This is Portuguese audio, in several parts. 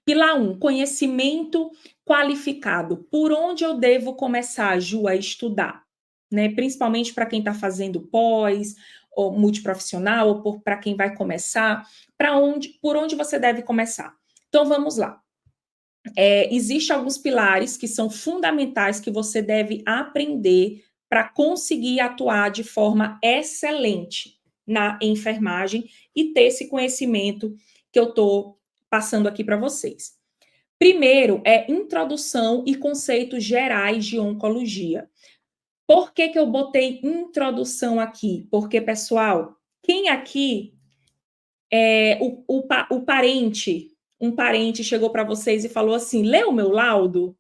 Pilar 1, conhecimento qualificado. Por onde eu devo começar, Ju, a estudar? Né? Principalmente para quem está fazendo pós, ou multiprofissional, ou para quem vai começar, por onde você deve começar? Então, vamos lá. Existem alguns pilares que são fundamentais que você deve aprender para conseguir atuar de forma excelente na enfermagem e ter esse conhecimento que eu estou passando aqui para vocês. Primeiro é introdução e conceitos gerais de oncologia. Por que eu botei introdução aqui? Porque, pessoal, quem aqui o parente, um parente chegou para vocês e falou assim, lê o meu laudo? O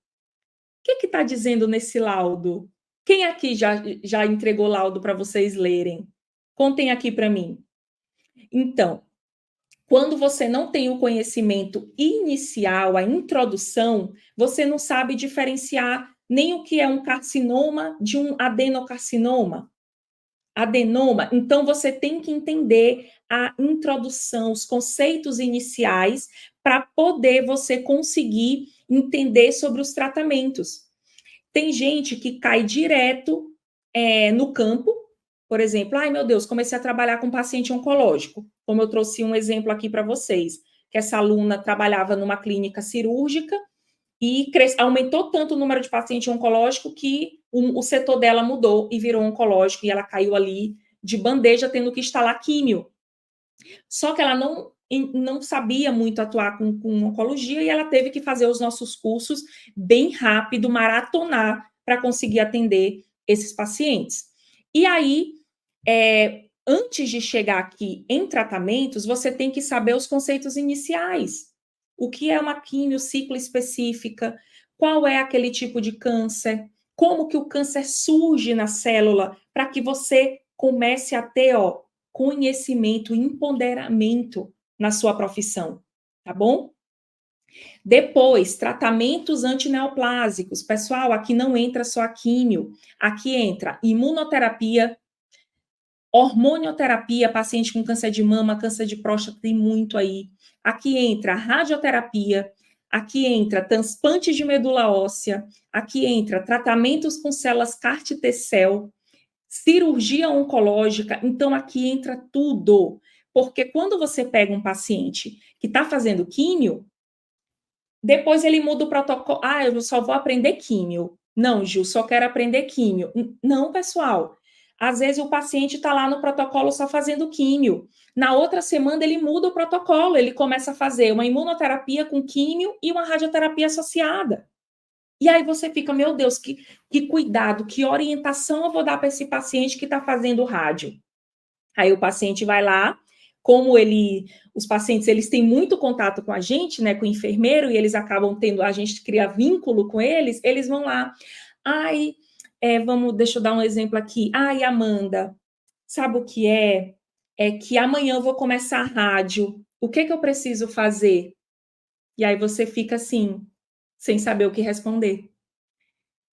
que está dizendo nesse laudo? Quem aqui já entregou laudo para vocês lerem? Contem aqui para mim. Então, quando você não tem o conhecimento inicial, a introdução, você não sabe diferenciar nem o que é um carcinoma de um adenocarcinoma. Adenoma, então você tem que entender a introdução, os conceitos iniciais, para poder você conseguir entender sobre os tratamentos. Tem gente que cai direto no campo, por exemplo, ai meu Deus, comecei a trabalhar com paciente oncológico, como eu trouxe um exemplo aqui para vocês, que essa aluna trabalhava numa clínica cirúrgica e aumentou tanto o número de paciente oncológico que o setor dela mudou e virou oncológico, e ela caiu ali de bandeja, tendo que instalar químio. Só que ela não sabia muito atuar com oncologia, e ela teve que fazer os nossos cursos bem rápido, maratonar, para conseguir atender esses pacientes. E aí, antes de chegar aqui em tratamentos, você tem que saber os conceitos iniciais. O que é uma quimio ciclo específica? Qual é aquele tipo de câncer? Como que o câncer surge na célula? Para que você comece a ter conhecimento, empoderamento na sua profissão, tá bom? Depois, tratamentos antineoplásicos. Pessoal, aqui não entra só a químio, aqui entra imunoterapia, hormonioterapia, paciente com câncer de mama, câncer de próstata, tem muito aí. Aqui entra radioterapia, aqui entra transplante de medula óssea, aqui entra tratamentos com células CAR-T-cell, cirurgia oncológica, então aqui entra tudo. Porque quando você pega um paciente que está fazendo químio, depois ele muda o protocolo. Ah, eu só vou aprender químio. Não, Gil, só quero aprender químio. Não, pessoal. Às vezes o paciente está lá no protocolo só fazendo químio. Na outra semana ele muda o protocolo, ele começa a fazer uma imunoterapia com químio e uma radioterapia associada. E aí você fica, meu Deus, que cuidado, que orientação eu vou dar para esse paciente que está fazendo rádio? Aí o paciente vai lá, como os pacientes, eles têm muito contato com a gente, né, com o enfermeiro, e eles acabam tendo, a gente cria vínculo com eles vão lá, ai, deixa eu dar um exemplo aqui, ai, Amanda, sabe o que é? É que amanhã eu vou começar a rádio, o que eu preciso fazer? E aí você fica assim, sem saber o que responder,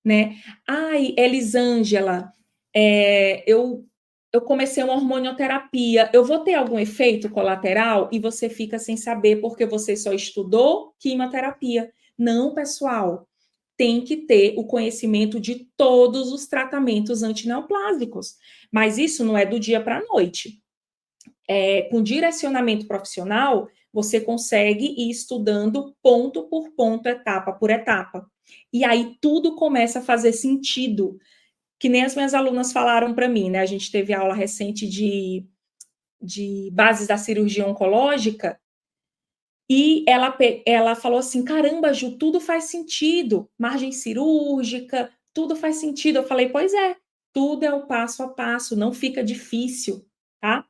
né? Ai, Elisângela, eu comecei uma hormonioterapia, eu vou ter algum efeito colateral? E você fica sem saber porque você só estudou quimioterapia. Não, pessoal, tem que ter o conhecimento de todos os tratamentos antineoplásicos. Mas isso não é do dia para a noite. Com direcionamento profissional, você consegue ir estudando ponto por ponto, etapa por etapa. E aí tudo começa a fazer sentido. Que nem as minhas alunas falaram para mim, né? A gente teve aula recente de bases da cirurgia oncológica, e ela falou assim, caramba, Ju, tudo faz sentido. Margem cirúrgica, tudo faz sentido. Eu falei, pois é, tudo é o passo a passo, não fica difícil, tá?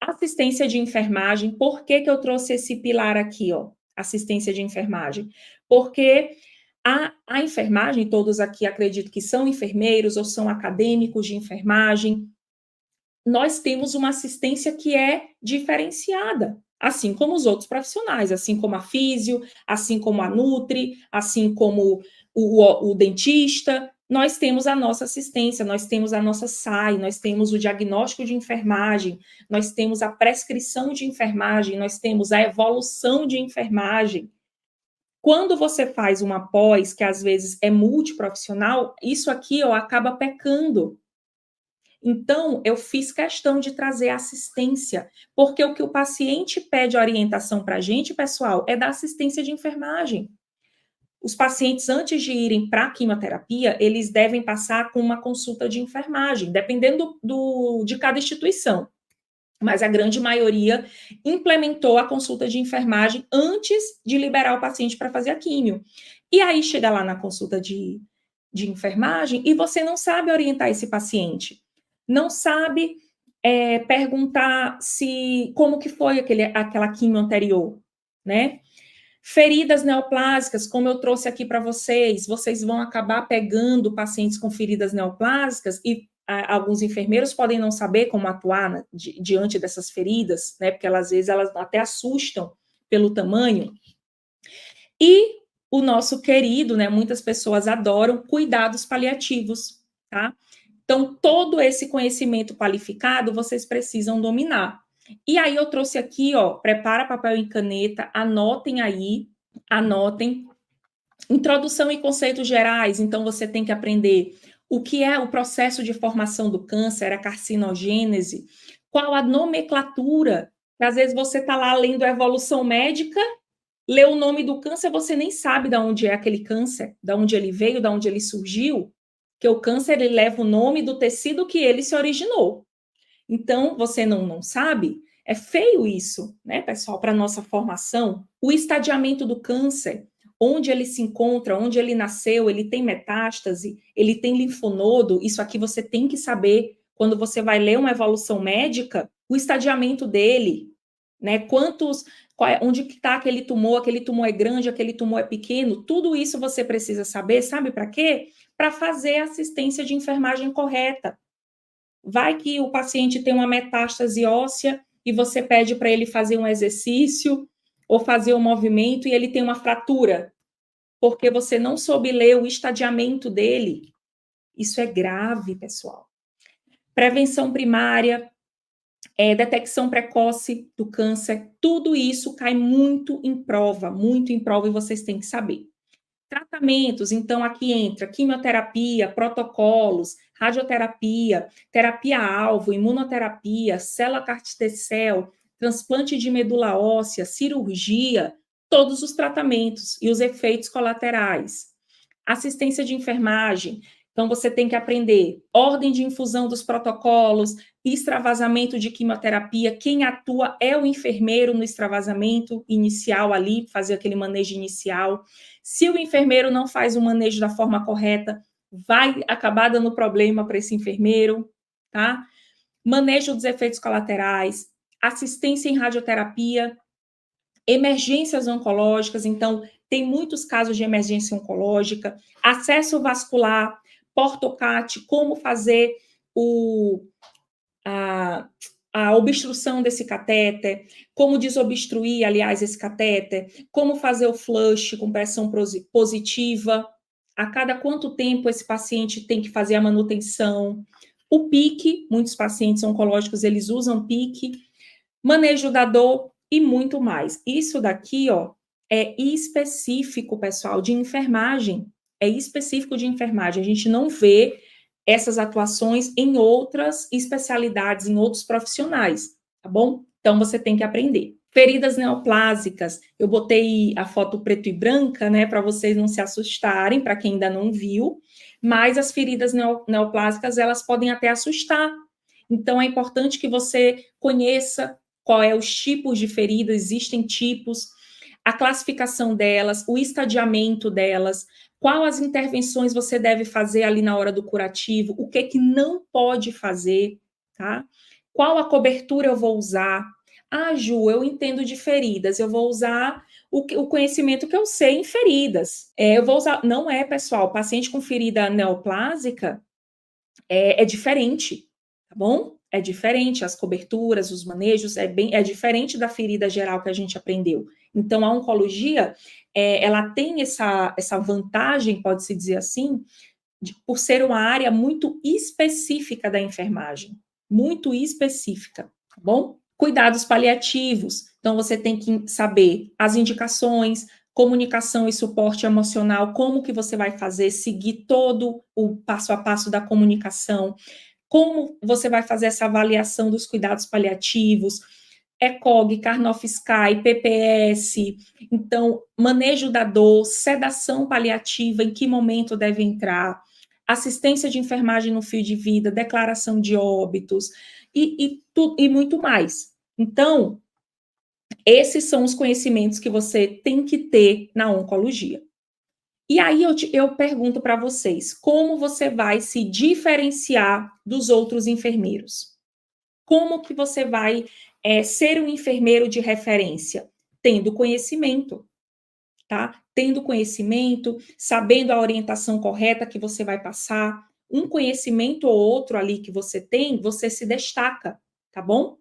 Assistência de enfermagem, por que eu trouxe esse pilar aqui, ó? Assistência de enfermagem. Porque a enfermagem, todos aqui acredito que são enfermeiros ou são acadêmicos de enfermagem, nós temos uma assistência que é diferenciada, assim como os outros profissionais, assim como a físio, assim como a nutri, assim como o dentista, nós temos a nossa assistência, nós temos a nossa SAI, nós temos o diagnóstico de enfermagem, nós temos a prescrição de enfermagem, nós temos a evolução de enfermagem. Quando você faz uma pós, que às vezes é multiprofissional, isso aqui, ó, acaba pecando. Então, eu fiz questão de trazer assistência, porque o que o paciente pede orientação para a gente, pessoal, é da assistência de enfermagem. Os pacientes, antes de irem para a quimioterapia, eles devem passar com uma consulta de enfermagem, dependendo de cada instituição. Mas a grande maioria implementou a consulta de enfermagem antes de liberar o paciente para fazer a químio. E aí chega lá na consulta de enfermagem e você não sabe orientar esse paciente. Não sabe perguntar como que foi aquela quimio anterior, né? Feridas neoplásicas, como eu trouxe aqui para vocês vão acabar pegando pacientes com feridas neoplásicas e alguns enfermeiros podem não saber como atuar diante dessas feridas, né? Porque às vezes elas até assustam pelo tamanho. E o nosso querido, né? Muitas pessoas adoram cuidados paliativos, tá? Então, todo esse conhecimento qualificado vocês precisam dominar. E aí eu trouxe aqui, ó, prepara papel e caneta, anotem aí, anotem. Introdução e conceitos gerais, então você tem que aprender o que é o processo de formação do câncer, a carcinogênese, qual a nomenclatura, que às vezes você está lá lendo a evolução médica, lê o nome do câncer, você nem sabe de onde é aquele câncer, de onde ele veio, de onde ele surgiu, que o câncer ele leva o nome do tecido que ele se originou. Então, você não sabe, é feio isso, né, pessoal, para a nossa formação. O estadiamento do câncer, onde ele se encontra, onde ele nasceu, ele tem metástase, ele tem linfonodo, isso aqui você tem que saber quando você vai ler uma evolução médica, o estadiamento dele, né, onde que está aquele tumor é grande, aquele tumor é pequeno, tudo isso você precisa saber, sabe para quê? Para fazer a assistência de enfermagem correta. Vai que o paciente tem uma metástase óssea e você pede para ele fazer um exercício ou fazer um movimento e ele tem uma fratura, porque você não soube ler o estadiamento dele. Isso é grave, pessoal. Prevenção primária, detecção precoce do câncer, tudo isso cai muito em prova, e vocês têm que saber. Tratamentos, então aqui entra quimioterapia, protocolos, radioterapia, terapia-alvo, imunoterapia, célula CAR-T-cell, transplante de medula óssea, cirurgia, todos os tratamentos e os efeitos colaterais. Assistência de enfermagem, então você tem que aprender ordem de infusão dos protocolos, extravasamento de quimioterapia, quem atua é o enfermeiro no extravasamento inicial ali, fazer aquele manejo inicial. Se o enfermeiro não faz o manejo da forma correta, vai acabar dando problema para esse enfermeiro, tá? Manejo dos efeitos colaterais, assistência em radioterapia, emergências oncológicas, então tem muitos casos de emergência oncológica, acesso vascular, portocate, como fazer a obstrução desse catéter, como desobstruir, aliás, esse catéter, como fazer o flush com pressão positiva, a cada quanto tempo esse paciente tem que fazer a manutenção, o PIC, muitos pacientes oncológicos, eles usam PIC, manejo da dor e muito mais. Isso daqui, ó, é específico, pessoal, de enfermagem, é específico de enfermagem, a gente não vê essas atuações em outras especialidades, em outros profissionais, tá bom? Então, você tem que aprender. Feridas neoplásicas, eu botei a foto preto e branca, né, para vocês não se assustarem, para quem ainda não viu, mas as feridas neoplásicas, elas podem até assustar. Então, é importante que você conheça qual é os tipos de feridas, existem tipos, a classificação delas, o estadiamento delas, qual as intervenções você deve fazer ali na hora do curativo, o que não pode fazer, tá? Qual a cobertura eu vou usar? Ah, Ju, eu entendo de feridas, eu vou usar o conhecimento que eu sei em feridas. Eu vou usar... Não é, pessoal, paciente com ferida neoplásica é diferente, tá bom? É diferente, as coberturas, os manejos, é diferente da ferida geral que a gente aprendeu. Então, a oncologia, ela tem essa vantagem, pode-se dizer assim, por ser uma área muito específica da enfermagem. Muito específica, tá bom? Cuidados paliativos. Então, você tem que saber as indicações, comunicação e suporte emocional, como que você vai fazer, seguir todo o passo a passo da comunicação, como você vai fazer essa avaliação dos cuidados paliativos, ECOG, Karnofsky, PPS, então, manejo da dor, sedação paliativa, em que momento deve entrar, assistência de enfermagem no fio de vida, declaração de óbitos e muito mais. Então, esses são os conhecimentos que você tem que ter na oncologia. E aí eu pergunto para vocês, como você vai se diferenciar dos outros enfermeiros? Como que você vai ser um enfermeiro de referência? Tendo conhecimento, tá? Tendo conhecimento, sabendo a orientação correta que você vai passar, um conhecimento ou outro ali que você tem, você se destaca, tá bom?